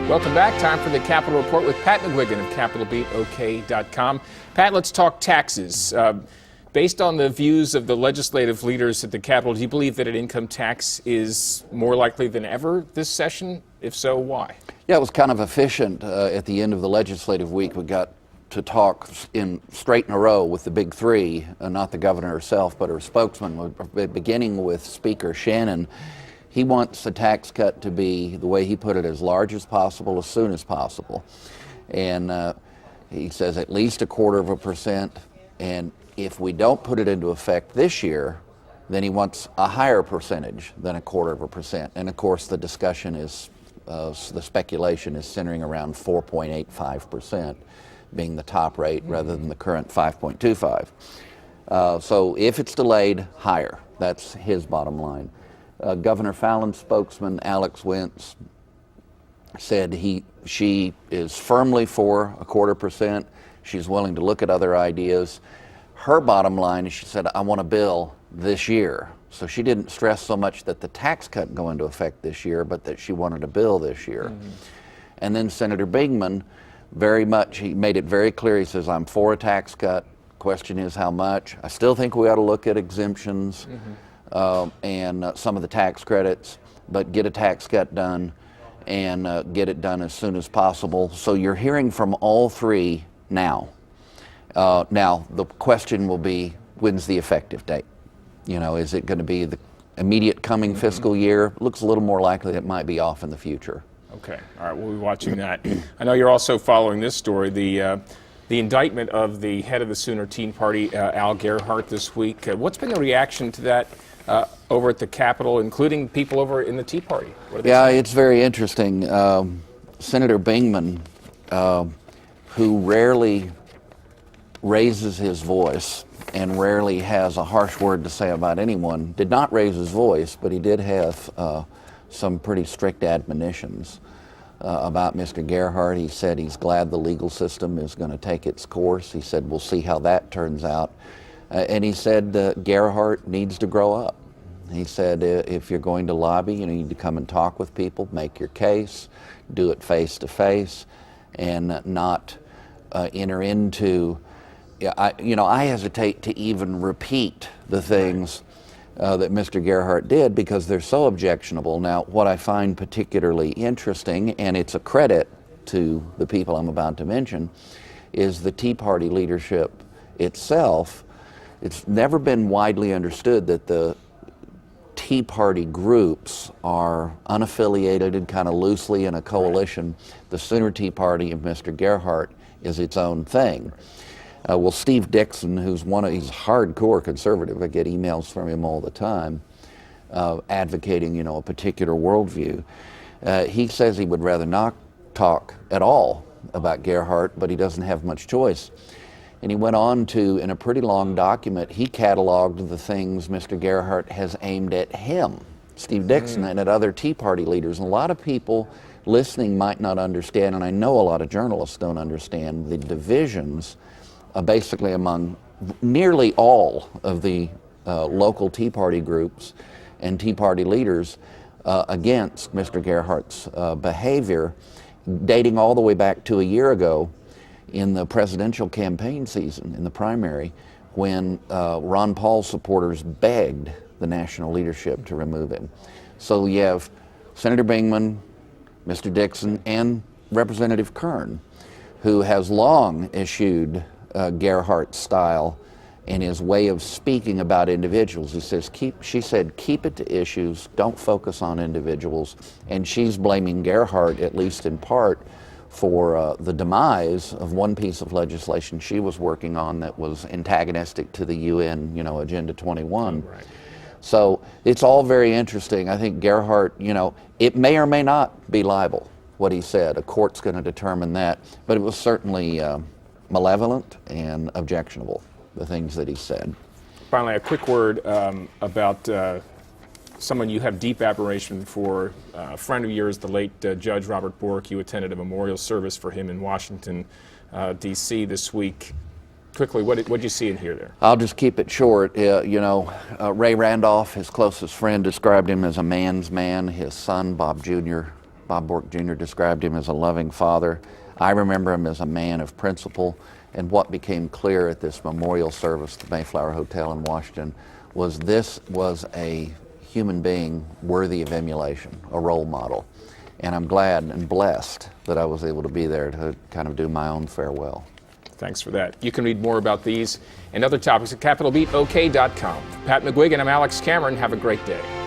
Welcome back. Time for the Capitol Report with Pat McGuigan of CapitolBeatOK.com. Pat, let's talk taxes. Based on the views of the legislative leaders at the Capitol, do you believe that an income tax is more likely than ever this session? If so, why? Yeah, it was kind of efficient at the end of the legislative week. We got to talk straight in a row with the big three, not the governor herself, but her spokesman, beginning with Speaker Shannon. He wants the tax cut to be, the way he put it, as large as possible, as soon as possible. And he says at least 0.25%. And if we don't put it into effect this year, then he wants a higher percentage than 0.25%. And of course, the discussion is, the speculation is centering around 4.85% being the top rate rather than the current 5.25. So if it's delayed, higher. That's his bottom line. Governor Fallin's spokesman, Alex Wentz, said she is firmly for 0.25%. She's willing to look at other ideas. Her bottom line is, she said, I want a bill this year. So she didn't stress so much that the tax cut go into effect this year, but that she wanted a bill this year. And then Senator Bingman, he made it very clear. He says, I'm for a tax cut. Question is how much. I still think we ought to look at exemptions. And some of the tax credits, but get a tax cut done and get it done as soon as possible. So you're hearing from all three now. Now, the question will be, when's the effective date? You know, is it going to be the immediate coming fiscal year? Looks a little more likely it might be off in the future. Okay, all right, we'll be watching that. I know you're also following this story, the indictment of the head of the Sooner Teen Party, Al Gerhart, this week. What's been the reaction to that over at the Capitol, including people over in the Tea Party? Yeah, it's very interesting. Senator Bingman, who rarely raises his voice and rarely has a harsh word to say about anyone, did not raise his voice, but he did have some pretty strict admonitions about Mr. Gerhart. He said he's glad the legal system is going to take its course. He said we'll see how that turns out. And he said Gerhart needs to grow up. He said if you're going to lobby, you need to come and talk with people, make your case, do it face to face, and not enter into. I hesitate to even repeat the things that Mr. Gerhart did because they're so objectionable. Now, what I find particularly interesting, and it's a credit to the people I'm about to mention, is the Tea Party leadership itself. It's never been widely understood that the Tea Party groups are unaffiliated and kind of loosely in a coalition. The Sooner Tea Party of Mr. Gerhart is its own thing. Well, Steve Dixon, he's hardcore conservative. I get emails from him all the time advocating, a particular worldview. He says he would rather not talk at all about Gerhart, but he doesn't have much choice. And he went on to, in a pretty long document, he cataloged the things Mr. Gerhart has aimed at him, Steve Dixon, and at other Tea Party leaders. And a lot of people listening might not understand, and I know a lot of journalists don't understand, the divisions basically among nearly all of the local Tea Party groups and Tea Party leaders against Mr. Gerhart's behavior, dating all the way back to a year ago in the presidential campaign season, in the primary, when Ron Paul's supporters begged the national leadership to remove him. So you have Senator Bingman, Mr. Dixon, and Representative Kern, who has long eschewed Gerhart's style and his way of speaking about individuals. She said, keep it to issues, don't focus on individuals. And she's blaming Gerhart, at least in part, for the demise of one piece of legislation she was working on that was antagonistic to the UN, Agenda 21. Right. So it's all very interesting. I think Gerhart, it may or may not be liable, what he said. A court's going to determine that. But it was certainly malevolent and objectionable, the things that he said. Finally, a quick word about someone you have deep admiration for, a friend of yours, the late Judge Robert Bork. You attended a memorial service for him in Washington, D.C. this week. Quickly, what did you see and hear there? I'll just keep it short. Ray Randolph, his closest friend, described him as a man's man. His son, Bob Jr., Bob Bork Jr. described him as a loving father. I remember him as a man of principle. And what became clear at this memorial service at the Mayflower Hotel in Washington was this was a human being worthy of emulation, a role model. And I'm glad and blessed that I was able to be there to kind of do my own farewell. Thanks for that. You can read more about these and other topics at CapitolBeatOK.com. For Pat McGuigan, I'm Alex Cameron. Have a great day.